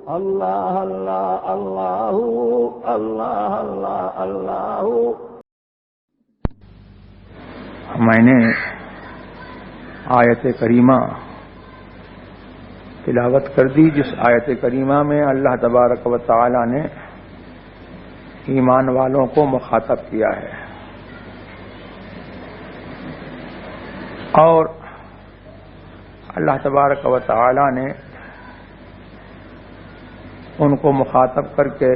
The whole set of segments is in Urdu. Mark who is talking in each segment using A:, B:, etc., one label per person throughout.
A: اللہ اللہ اللہ اللہ اللہ اللہ۔
B: میں نے آیت کریمہ تلاوت کر دی جس آیت کریمہ میں اللہ تبارک و تعالی نے ایمان والوں کو مخاطب کیا ہے، اور اللہ تبارک و تعالی نے ان کو مخاطب کر کے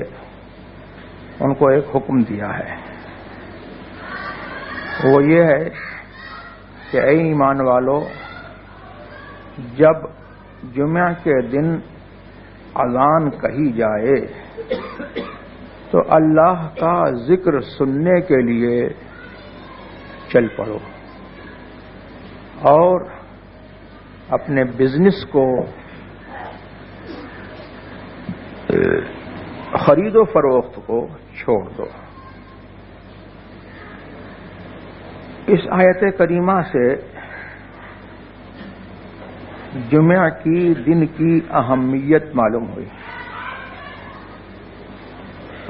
B: ان کو ایک حکم دیا ہے، وہ یہ ہے کہ اے ایمان والو، جب جمعہ کے دن اذان کہی جائے تو اللہ کا ذکر سننے کے لیے چل پڑو اور اپنے بزنس کو، خرید و فروخت کو چھوڑ دو۔ اس آیت کریمہ سے جمعہ کی دن کی اہمیت معلوم ہوئی۔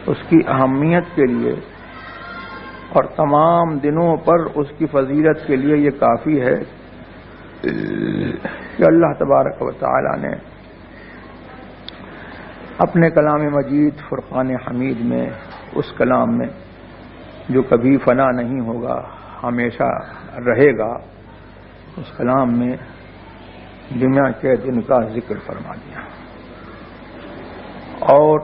B: اس کی اہمیت کے لیے اور تمام دنوں پر اس کی فضیلت کے لیے یہ کافی ہے کہ اللہ تبارک و تعالی نے اپنے کلام مجید فرقان حمید میں، اس کلام میں جو کبھی فنا نہیں ہوگا، ہمیشہ رہے گا، اس کلام میں جمعہ کے دن کا ذکر فرما دیا اور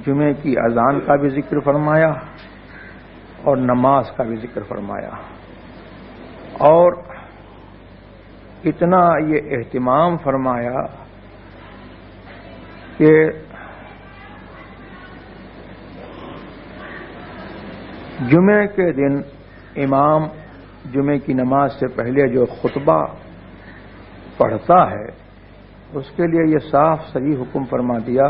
B: جمعے کی اذان کا بھی ذکر فرمایا اور نماز کا بھی ذکر فرمایا، اور اتنا یہ اہتمام فرمایا کہ جمعے کے دن امام جمعے کی نماز سے پہلے جو خطبہ پڑھتا ہے اس کے لیے یہ صاف صریح حکم فرما دیا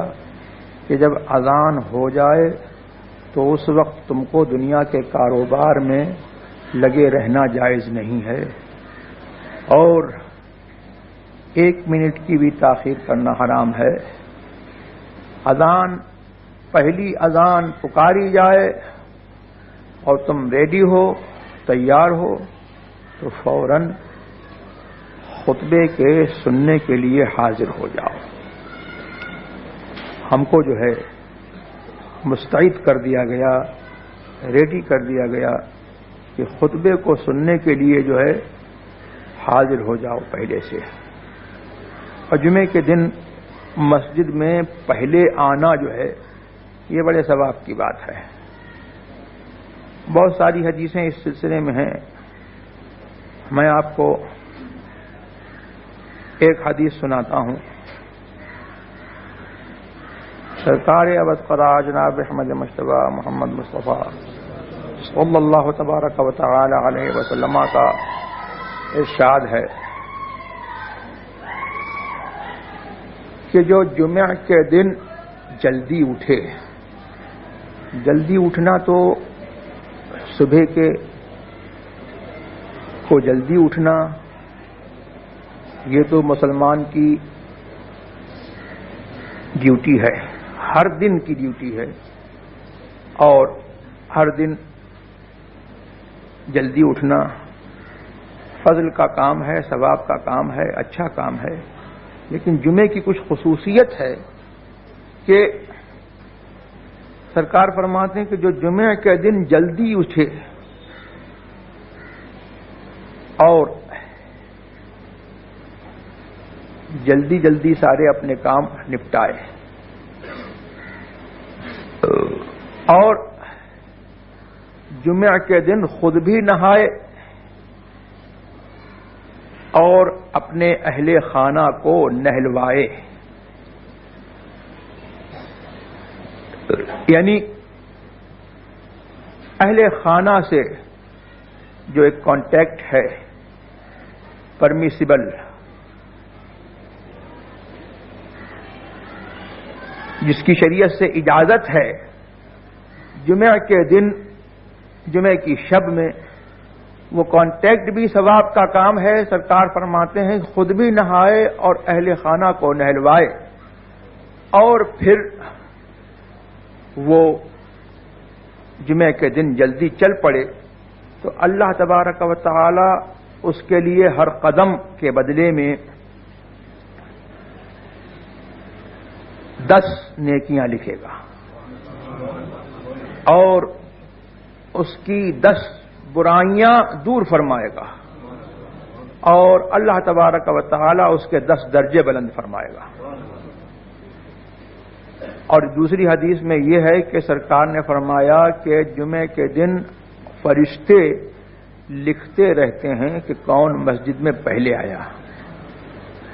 B: کہ جب اذان ہو جائے تو اس وقت تم کو دنیا کے کاروبار میں لگے رہنا جائز نہیں ہے، اور 1 منٹ کی بھی تاخیر کرنا حرام ہے۔ اذان، پہلی اذان پکاری جائے اور تم ریڈی ہو، تیار ہو، تو فوراً خطبے کے سننے کے لیے حاضر ہو جاؤ۔ ہم کو جو ہے مستعد کر دیا گیا، ریڈی کر دیا گیا کہ خطبے کو سننے کے لیے جو ہے حاضر ہو جاؤ پہلے سے۔ اور جمعے کے دن مسجد میں پہلے آنا جو ہے یہ بڑے ثواب کی بات ہے۔ بہت ساری حدیثیں اس سلسلے میں ہیں، میں آپ کو ایک حدیث سناتا ہوں۔ سرکار ابد قرا جناب احمد مجتبی محمد مصطفیٰ صلی اللہ تبارک و تعالی علیہ وسلم کا ارشاد ہے کہ جو جمعہ کے دن جلدی اٹھے، جلدی اٹھنا تو صبح کے کو جلدی اٹھنا یہ تو مسلمان کی ڈیوٹی ہے، ہر دن کی ڈیوٹی ہے، اور ہر دن جلدی اٹھنا فضل کا کام ہے، ثواب کا کام ہے، اچھا کام ہے۔ لیکن جمعے کی کچھ خصوصیت ہے کہ سرکار فرماتے ہیں کہ جو جمعہ کے دن جلدی اٹھے اور جلدی جلدی سارے اپنے کام نپٹائے اور جمعہ کے دن خود بھی نہائے اور اپنے اہل خانہ کو نہلوائے، یعنی اہل خانہ سے جو ایک کانٹیکٹ ہے پرمیسیبل، جس کی شریعت سے اجازت ہے، جمعہ کے دن، جمعہ کی شب میں وہ کانٹیکٹ بھی ثواب کا کام ہے۔ سرکار فرماتے ہیں خود بھی نہائے اور اہل خانہ کو نہلوائے، اور پھر وہ جمعے کے دن جلدی چل پڑے تو اللہ تبارک و تعالی اس کے لیے ہر قدم کے بدلے میں 10 نیکیاں لکھے گا اور اس کی 10 برائیاں دور فرمائے گا اور اللہ تبارک و تعالی اس کے 10 درجے بلند فرمائے گا. اور دوسری حدیث میں یہ ہے کہ سرکار نے فرمایا کہ جمعے کے دن فرشتے لکھتے رہتے ہیں کہ کون مسجد میں پہلے آیا،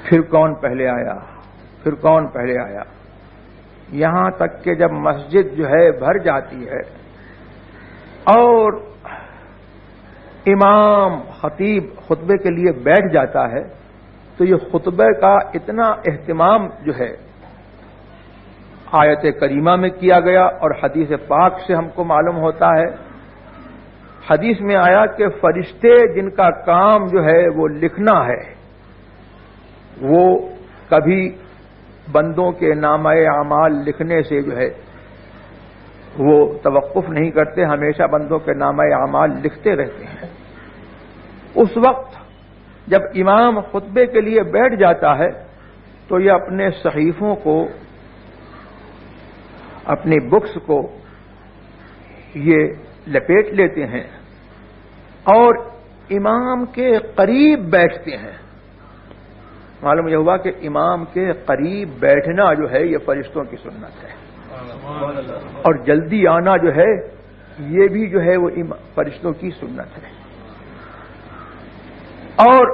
B: پھر کون پہلے آیا، پھر کون پہلے آیا، یہاں تک کہ جب مسجد جو ہے بھر جاتی ہے اور امام خطیب خطبے کے لیے بیٹھ جاتا ہے تو یہ خطبے کا اتنا اہتمام جو ہے آیت کریمہ میں کیا گیا اور حدیث پاک سے ہم کو معلوم ہوتا ہے. حدیث میں آیا کہ فرشتے جن کا کام جو ہے وہ لکھنا ہے وہ کبھی بندوں کے نامہ اعمال لکھنے سے جو ہے وہ توقف نہیں کرتے، ہمیشہ بندوں کے نامہ اعمال لکھتے رہتے ہیں. اس وقت جب امام خطبے کے لیے بیٹھ جاتا ہے تو یہ اپنے صحیفوں کو، اپنی بکس کو یہ لپیٹ لیتے ہیں اور امام کے قریب بیٹھتے ہیں. معلوم یہ ہوا کہ امام کے قریب بیٹھنا جو ہے یہ فرشتوں کی سنت ہے اور جلدی آنا جو ہے یہ بھی جو ہے وہ فرشتوں کی سنت ہے. اور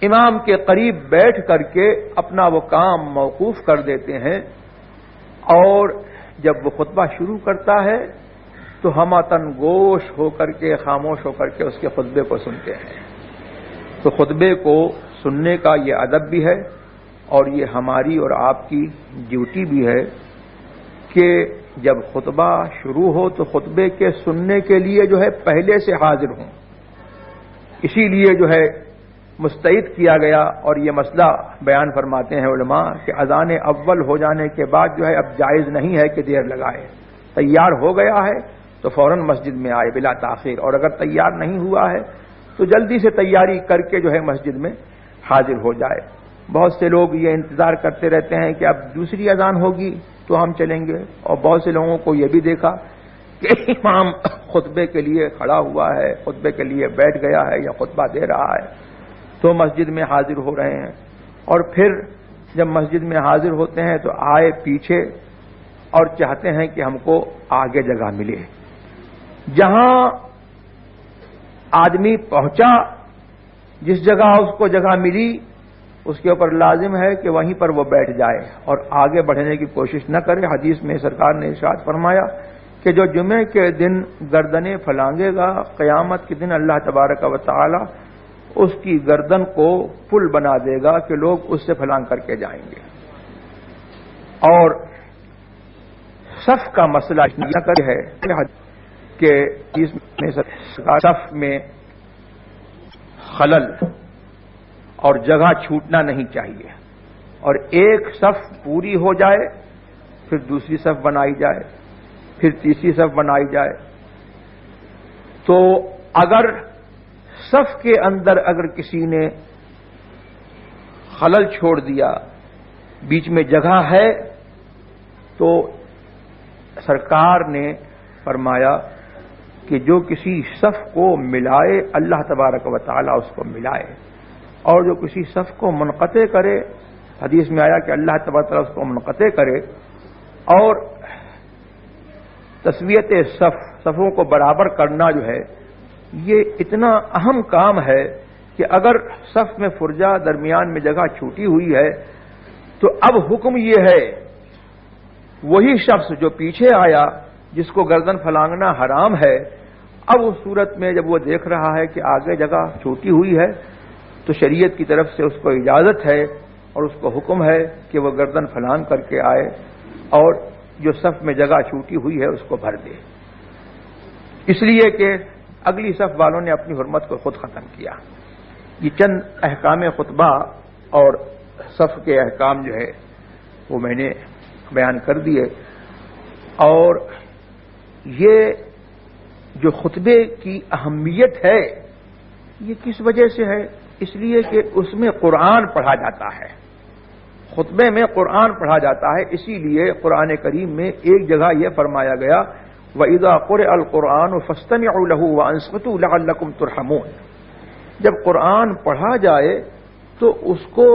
B: امام کے قریب بیٹھ کر کے اپنا وہ کام موقوف کر دیتے ہیں اور جب وہ خطبہ شروع کرتا ہے تو ہمتن گوش ہو کر کے، خاموش ہو کر کے اس کے خطبے کو سنتے ہیں. تو خطبے کو سننے کا یہ ادب بھی ہے اور یہ ہماری اور آپ کی ڈیوٹی بھی ہے کہ جب خطبہ شروع ہو تو خطبے کے سننے کے لیے جو ہے پہلے سے حاضر ہوں. اسی لیے جو ہے مستعد کیا گیا اور یہ مسئلہ بیان فرماتے ہیں علماء کہ اذان اول ہو جانے کے بعد جو ہے اب جائز نہیں ہے کہ دیر لگائے. تیار ہو گیا ہے تو فوراً مسجد میں آئے بلا تاخیر، اور اگر تیار نہیں ہوا ہے تو جلدی سے تیاری کر کے جو ہے مسجد میں حاضر ہو جائے. بہت سے لوگ یہ انتظار کرتے رہتے ہیں کہ اب دوسری اذان ہوگی تو ہم چلیں گے، اور بہت سے لوگوں کو یہ بھی دیکھا کہ امام خطبے کے لیے کھڑا ہوا ہے، خطبے کے لیے بیٹھ گیا ہے یا خطبہ دے رہا ہے تو مسجد میں حاضر ہو رہے ہیں، اور پھر جب مسجد میں حاضر ہوتے ہیں تو آئے پیچھے اور چاہتے ہیں کہ ہم کو آگے جگہ ملے. جہاں آدمی پہنچا، جس جگہ اس کو جگہ ملی، اس کے اوپر لازم ہے کہ وہیں پر وہ بیٹھ جائے اور آگے بڑھنے کی کوشش نہ کرے. حدیث میں سرکار نے ارشاد فرمایا کہ جو جمعے کے دن گردنیں پھلانگے گا، قیامت کے دن اللہ تبارک و تعالی اس کی گردن کو پل بنا دے گا کہ لوگ اس سے پھلانگ کر کے جائیں گے. اور صف کا مسئلہ ہے کہ اس میں صف میں خلل اور جگہ چھوٹنا نہیں چاہیے، اور ایک صف پوری ہو جائے پھر دوسری صف بنائی جائے، پھر تیسری صف بنائی جائے. تو اگر صف کے اندر اگر کسی نے خلل چھوڑ دیا، بیچ میں جگہ ہے، تو سرکار نے فرمایا کہ جو کسی صف کو ملائے اللہ تبارک و تعالی اس کو ملائے، اور جو کسی صف کو منقطع کرے، حدیث میں آیا کہ اللہ تبارک و تعالی اس کو منقطع کرے. اور تسویت صفوں کو برابر کرنا جو ہے یہ اتنا اہم کام ہے کہ اگر صف میں فرجہ، درمیان میں جگہ چھوٹی ہوئی ہے تو اب حکم یہ ہے وہی شخص جو پیچھے آیا جس کو گردن پھلانگنا حرام ہے، اب اس صورت میں جب وہ دیکھ رہا ہے کہ آگے جگہ چھوٹی ہوئی ہے تو شریعت کی طرف سے اس کو اجازت ہے اور اس کو حکم ہے کہ وہ گردن پھلانگ کر کے آئے اور جو صف میں جگہ چھوٹی ہوئی ہے اس کو بھر دے. اس لیے کہ اگلی صف والوں نے اپنی حرمت کو خود ختم کیا. یہ چند احکام خطبہ اور صف کے احکام جو ہے وہ میں نے بیان کر دیے. اور یہ جو خطبے کی اہمیت ہے یہ کس وجہ سے ہے؟ اس لیے کہ اس میں قرآن پڑھا جاتا ہے. خطبے میں قرآن پڑھا جاتا ہے. اسی لیے قرآن کریم میں ایک جگہ یہ فرمایا گیا وَإِذَا قُرِئَ الْقُرْآنُ فَاسْتَمِعُوا لَهُ وَأَنصِتُوا لَعَلَّكُمْ تُرْحَمُونَ. جب قرآن پڑھا جائے تو اس کو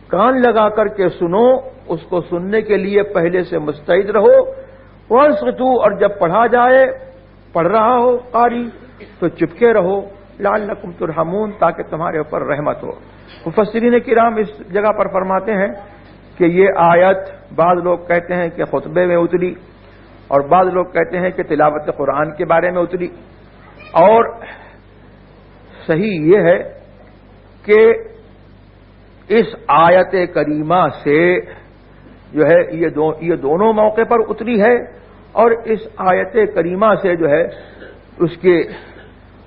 B: کان لگا کر کے سنو، اس کو سننے کے لیے پہلے سے مستعد رہو. وَأَنصِتُوا، اور جب پڑھا جائے، پڑھ رہا ہو قاری تو چپکے رہو. لعلکم ترحمون، تاکہ تمہارے اوپر رحمت ہو. مفسرین کرام اس جگہ پر فرماتے ہیں کہ یہ آیت بعض لوگ کہتے ہیں کہ خطبے میں اتری، اور بعض لوگ کہتے ہیں کہ تلاوت قرآن کے بارے میں اتری. اور صحیح یہ ہے کہ اس آیت کریمہ سے جو ہے یہ دونوں موقع پر اتری ہے، اور اس آیت کریمہ سے جو ہے اس کے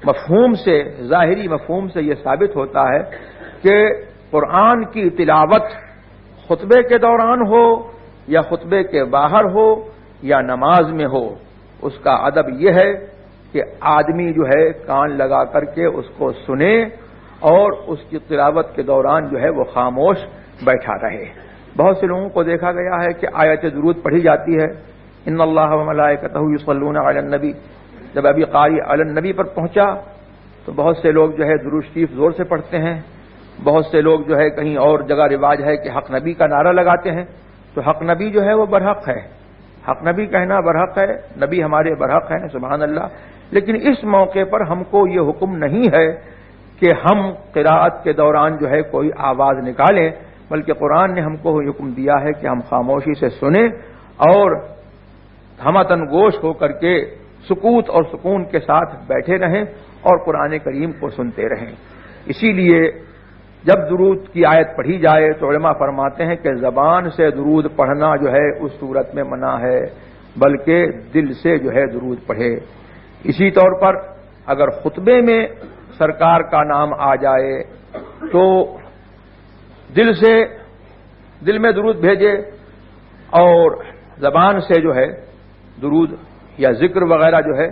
B: مفہوم سے، ظاہری مفہوم سے یہ ثابت ہوتا ہے کہ قرآن کی تلاوت خطبے کے دوران ہو یا خطبے کے باہر ہو یا نماز میں ہو، اس کا ادب یہ ہے کہ آدمی جو ہے کان لگا کر کے اس کو سنے اور اس کی تلاوت کے دوران جو ہے وہ خاموش بیٹھا رہے. بہت سے لوگوں کو دیکھا گیا ہے کہ آیت درود پڑھی جاتی ہے، ان اللہ و ملائکتہ یصلون علی النبی. جب ابھی قاری علی النبی پر پہنچا تو بہت سے لوگ جو ہے درود شریف زور سے پڑھتے ہیں. بہت سے لوگ جو ہے کہیں اور جگہ رواج ہے کہ حق نبی کا نعرہ لگاتے ہیں. تو حق نبی جو ہے وہ برحق ہے، حق نبی کہنا برحق ہے، نبی ہمارے برحق ہیں، سبحان اللہ. لیکن اس موقع پر ہم کو یہ حکم نہیں ہے کہ ہم قراءت کے دوران جو ہے کوئی آواز نکالیں، بلکہ قرآن نے ہم کو حکم دیا ہے کہ ہم خاموشی سے سنیں اور ہمتن گوش ہو کر کے سکوت اور سکون کے ساتھ بیٹھے رہیں اور قرآن کریم کو سنتے رہیں. اسی لیے جب درود کی آیت پڑھی جائے تو علماء فرماتے ہیں کہ زبان سے درود پڑھنا جو ہے اس صورت میں منع ہے، بلکہ دل سے جو ہے درود پڑھے. اسی طور پر اگر خطبے میں سرکار کا نام آ جائے تو دل میں درود بھیجے، اور زبان سے جو ہے درود یا ذکر وغیرہ جو ہے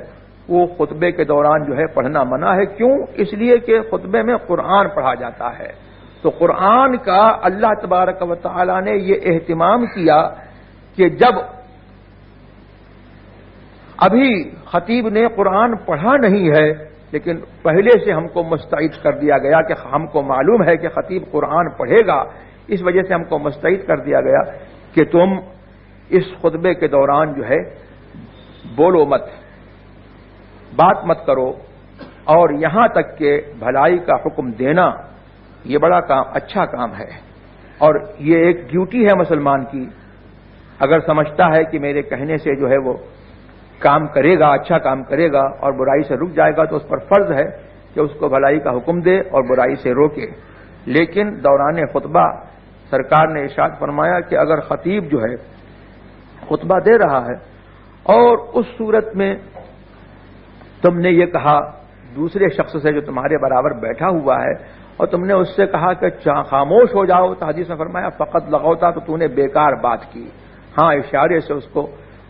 B: وہ خطبے کے دوران جو ہے پڑھنا منع ہے. کیوں؟ اس لیے کہ خطبے میں قرآن پڑھا جاتا ہے. تو قرآن کا اللہ تبارک و تعالی نے یہ اہتمام کیا کہ جب ابھی خطیب نے قرآن پڑھا نہیں ہے لیکن پہلے سے ہم کو مستعد کر دیا گیا کہ ہم کو معلوم ہے کہ خطیب قرآن پڑھے گا، اس وجہ سے ہم کو مستعد کر دیا گیا کہ تم اس خطبے کے دوران جو ہے بولو مت، بات مت کرو، اور یہاں تک کہ بھلائی کا حکم دینا یہ بڑا کام، اچھا کام ہے، اور یہ ایک ڈیوٹی ہے مسلمان کی. اگر سمجھتا ہے کہ میرے کہنے سے جو ہے وہ کام کرے گا، اچھا کام کرے گا اور برائی سے رک جائے گا تو اس پر فرض ہے کہ اس کو بھلائی کا حکم دے اور برائی سے روکے. لیکن دوران خطبہ سرکار نے ارشاد فرمایا کہ اگر خطیب جو ہے خطبہ دے رہا ہے اور اس صورت میں تم نے یہ کہا دوسرے شخص سے جو تمہارے برابر بیٹھا ہوا ہے اور تم نے اس سے کہا کہ خاموش ہو جاؤ، تو حدیث میں فرمایا فقط لغوتا، تو نے بیکار بات کی. ہاں، اشارے سے اس کو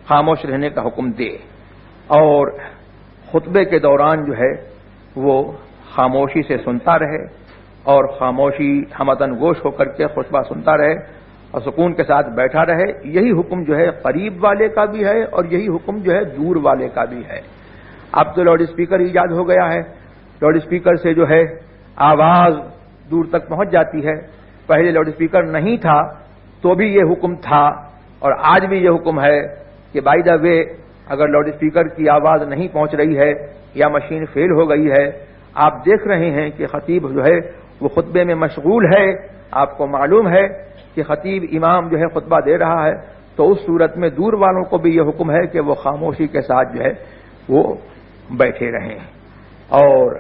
B: خاموش رہنے کا حکم دے، اور خطبے کے دوران جو ہے وہ خاموشی سے سنتا رہے اور خاموشی ہمتن گوش ہو کر کے خطبہ سنتا رہے اور سکون کے ساتھ بیٹھا رہے. یہی حکم جو ہے قریب والے کا بھی ہے اور یہی حکم جو ہے دور والے کا بھی ہے. اب تو لاؤڈ اسپیکر ایجاد ہو گیا ہے، لاؤڈ اسپیکر سے جو ہے آواز دور تک پہنچ جاتی ہے. پہلے لاؤڈ اسپیکر نہیں تھا تو بھی یہ حکم تھا اور آج بھی یہ حکم ہے کہ بائی دا وے اگر لاؤڈ اسپیکر کی آواز نہیں پہنچ رہی ہے یا مشین فیل ہو گئی ہے، آپ دیکھ رہے ہیں کہ خطیب جو ہے وہ خطبے میں مشغول ہے، آپ کو معلوم ہے کہ خطیب امام جو ہے خطبہ دے رہا ہے، تو اس صورت میں دور والوں کو بھی یہ حکم ہے کہ وہ خاموشی کے ساتھ جو ہے وہ بیٹھے رہیں. اور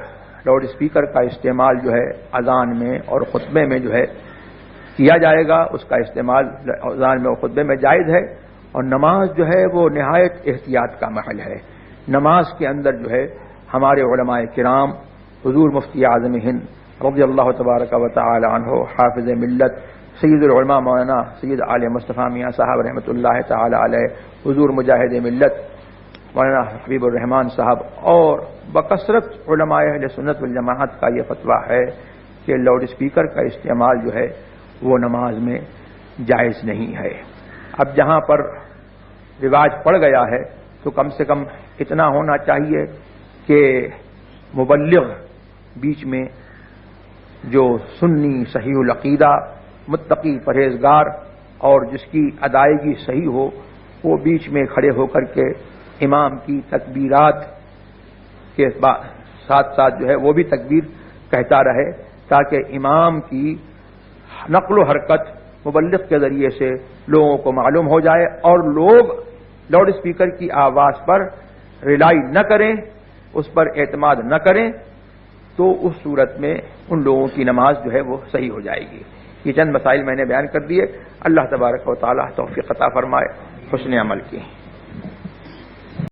B: لاؤڈ اسپیکر کا استعمال جو ہے اذان میں اور خطبے میں جو ہے کیا جائے گا، اس کا استعمال اذان میں اور خطبے میں جائز ہے. اور نماز جو ہے وہ نہایت احتیاط کا محل ہے. نماز کے اندر جو ہے ہمارے علماء کرام، حضور مفتی اعظم ہند رضی اللہ تبارک و تعالی عنہ، حافظ ملت سید العلماء مولانا سید عالیہ مصطفیٰ میاں صاحب رحمۃ اللہ تعالی علیہ، حضور مجاہد ملت مولانا حبیب الرحمان صاحب، اور بکثرت علماء اہل سنت والجماعت کا یہ فتویٰ ہے کہ لاؤڈ اسپیکر کا استعمال جو ہے وہ نماز میں جائز نہیں ہے۔ اب جہاں پر رواج پڑ گیا ہے تو کم سے کم اتنا ہونا چاہیے کہ مبلغ بیچ میں جو سنی صحیح العقیدہ متقی پرہیزگار اور جس کی ادائیگی صحیح ہو، وہ بیچ میں کھڑے ہو کر کے امام کی تکبیرات کے ساتھ ساتھ جو ہے وہ بھی تکبیر کہتا رہے، تاکہ امام کی نقل و حرکت مبلغ کے ذریعے سے لوگوں کو معلوم ہو جائے اور لوگ لاؤڈ اسپیکر کی آواز پر ریلائی نہ کریں، اس پر اعتماد نہ کریں، تو اس صورت میں ان لوگوں کی نماز جو ہے وہ صحیح ہو جائے گی۔ یہ چند مسائل میں نے بیان کر دیے۔ اللہ تبارک و تعالی توفیق عطا فرمائے حسن عمل کی۔